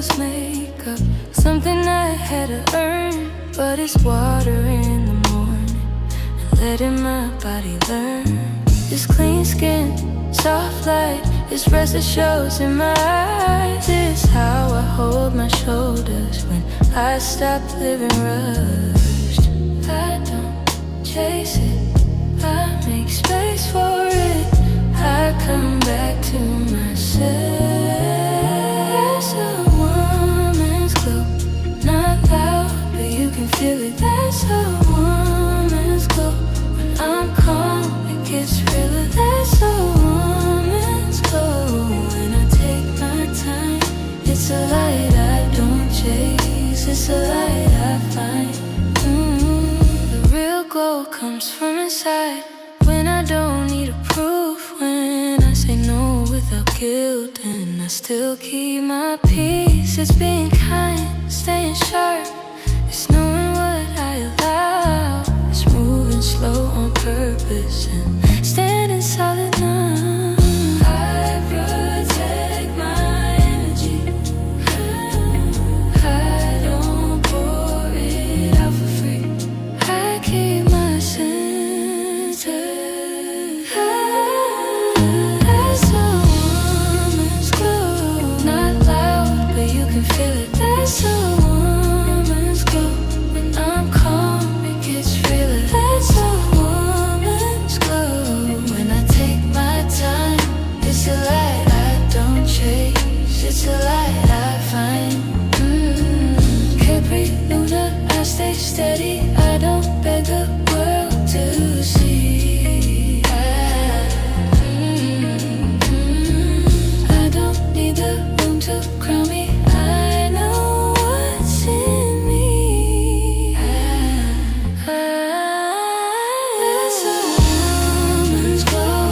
was makeup, something I had to earn. But it's water in the morning and letting my body learn. This clean skin, soft light, this rest that shows in my eyes. It's how I hold my shoulders when I stop living rushed. I don't chase it, I make space for it. I come back to myself. There's a woman's glow, not loud, but you can feel it. There's a woman's glow. When I'm calm, it gets realer. There's a woman's glow. When I take my time, it's a light I don't chase, it's a light I find. The real glow comes from inside. When I don't need a proof, when I say no without guilt, and I still keep my peace. It's being kind, staying sharp. It's knowing what I allow. It's moving slow on purpose and standing solid now. I protect my energy. I don't pour it out for free. I keep my center. There's a woman's glow, not loud, but you can feel it. There's a woman's glow. When I'm calm, it gets realer. There's a woman's glow. When I take my time, it's a light I don't chase, it's a light I find. Capri Luna, I stay steady. I don't beg the world to see. I don't need the room to crown me. I know what's in me. There's a woman's glow,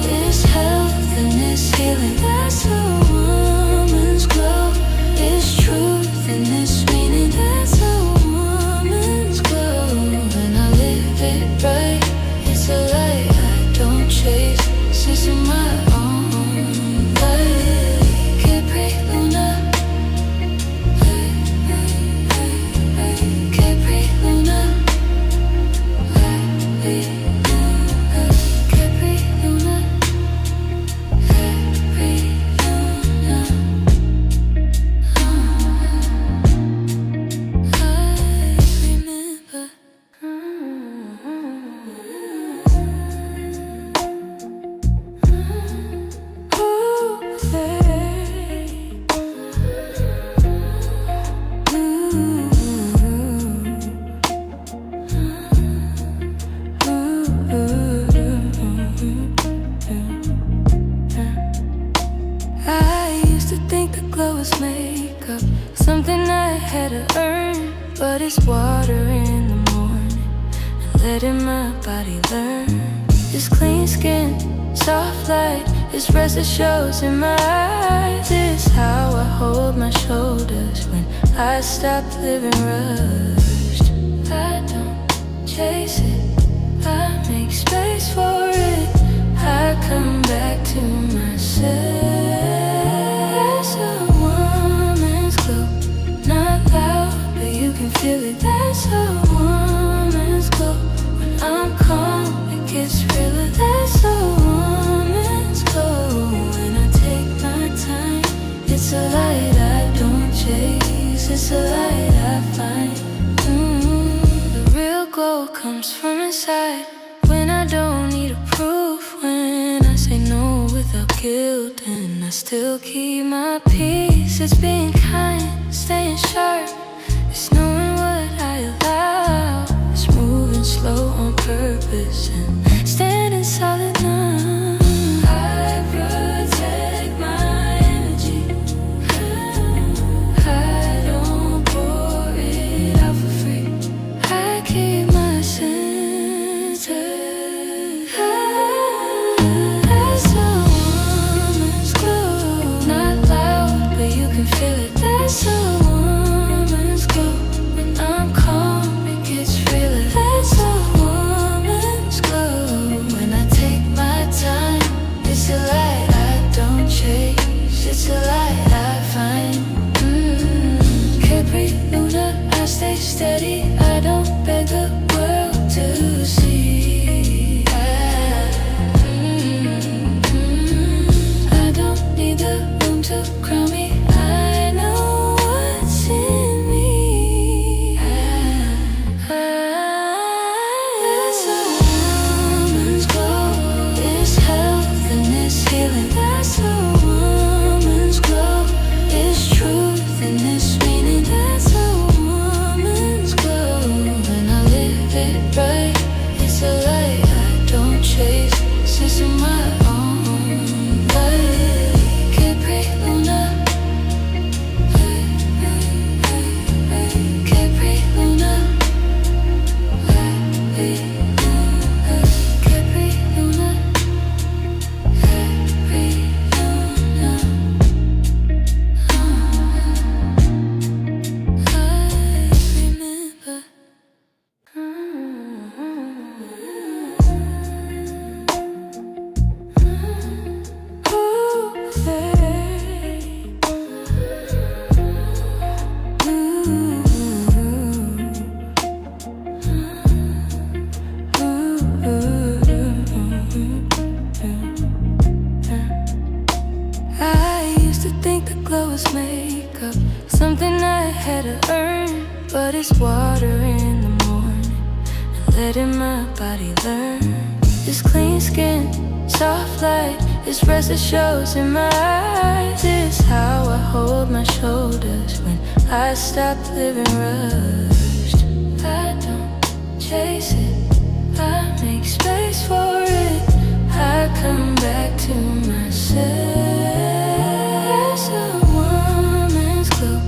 this health and this healing. There's a woman's glow, this truth and this meaning. There's a woman's glow. When I live it right, it's a light I don't chase, sense of my own light. Capri Luna, Capri Luna, Capri Luna, Capri Luna. I remember. I used to think the glow was makeup, something I had to earn. But it's water in the morning and letting my body learn. This clean skin, soft light, this rest that shows in my eyes. It's how I hold my shoulders when I stop living rushed. I don't chase it, I make space for it. I come back to myself. There's a woman's glow, not loud, but you can feel it. There's a woman's glow. When I'm calm, it gets realer. There's a woman's glow. When I take my time, it's a light I don't chase, it's a light I find. The real glow comes from inside. When I don't need a proof, when I say no without guilt, and I still keep my peace. It's being kind, staying sharp. It's knowing what I allow. It's moving slow on purpose and standing solid now. I protect my energy. I don't pour it out for free. I keep my center. There's a woman's glow, not loud, but you can feel it. There's a woman's glow. When I'm calm, it gets realer. There's a woman's glow. it's water in the morning, and letting my body learn. This clean skin, soft light, this rest that shows in my eyes. This is how I hold my shoulders when I stop living rushed. I don't chase it, I make space for it. I come back to myself. That's a woman's glow,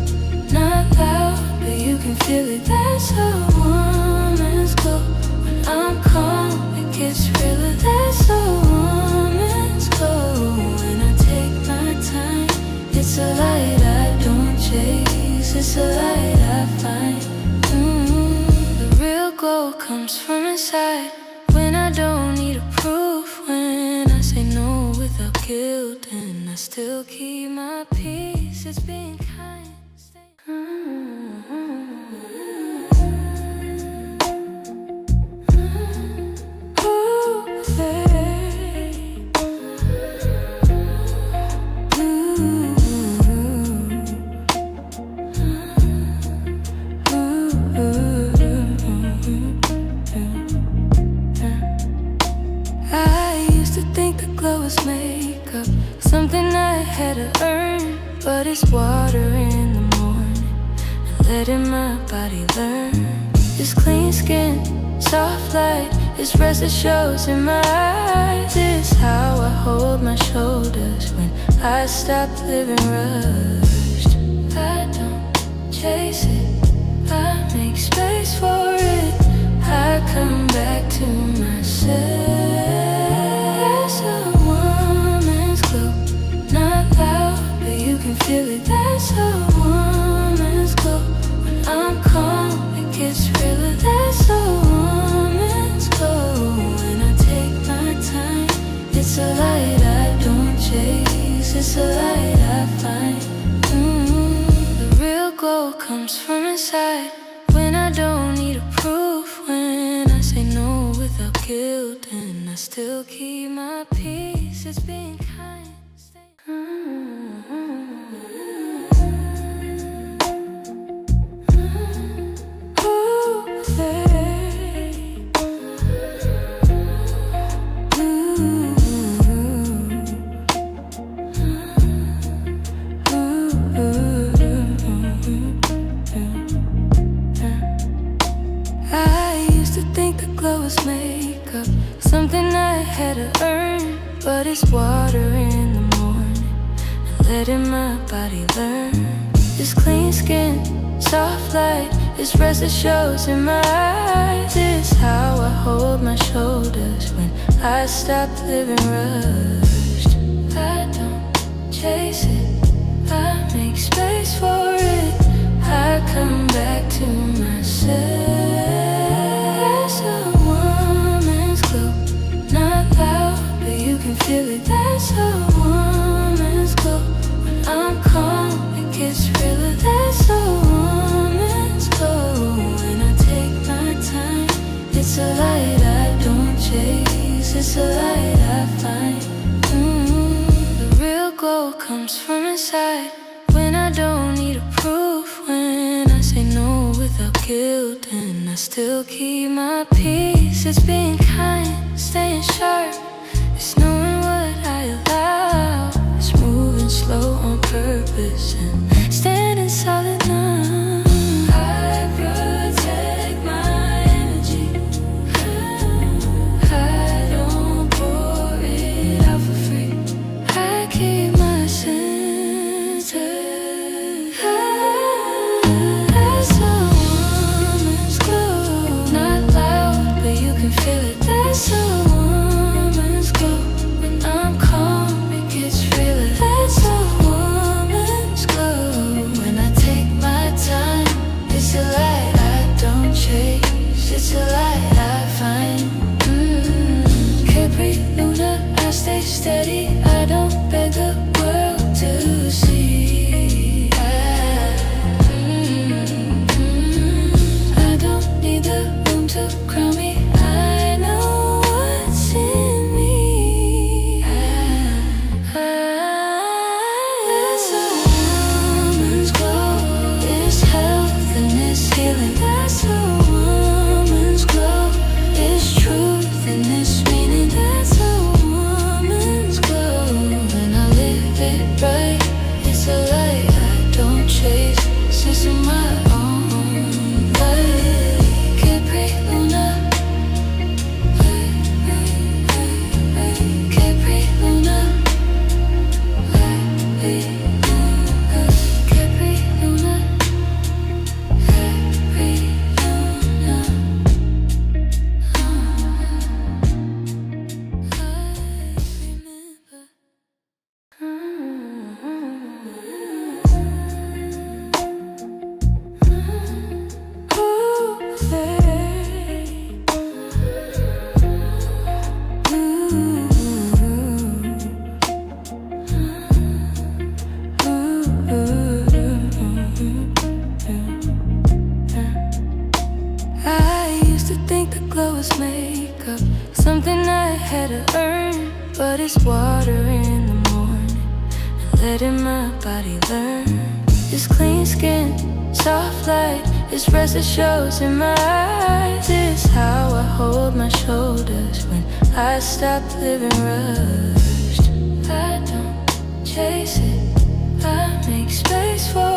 not loud, but you can feel it. That's a woman's glow. When I'm calm, it gets realer. That's a woman's glow. When I take my time, it's a light I don't chase, it's a light I find. The real glow comes from inside, when I don't need a proof, when I say no without guilt, and I still keep my peace. It's being kind. Makeup, something I had to earn, but it's water in the morning, and letting my body learn. This clean skin, soft light, this rest that shows in my eyes. This is how I hold my shoulders when I stop living rushed. I don't chase it, I make space for it. I come back to myself. You can feel it, that's a woman's glow. When I'm calm, it gets realer. That's a woman's glow. When I take my time, it's a light I don't chase, it's a light I find. The real glow comes from inside, when I don't need a proof, when I say no without guilt, and I still keep my peace. It's being kind. Makeup, something I had to earn, but it's water in the morning, and letting my body learn. This clean skin, soft light, this rest that shows in my eyes. This is how I hold my shoulders when I stop living rushed. I don't chase it, I make space for it. I come back to myself. You can feel it, that's a woman's glow. When I'm calm, it gets realer. That's a woman's glow. When I take my time, it's a light I don't chase, it's a light I find. The real glow comes from inside, when I don't need a proof, when I say no without guilt, and I still keep my peace. It's being kind, staying sharp. It's knowing what I allow. It's moving slow on purpose and standing solid now. I protect my energy. I don't pour it out for free. I keep my center. That's a woman's glow. Not loud, but you can feel it. That's a when I'm calm, it gets realer. That's a woman's glow. makeup, something I had to earn. But it's water in the morning and letting my body learn. This clean skin, soft light, this rest that shows in my eyes. It's how I hold my shoulders when I stop living rushed. I don't chase it, I make space for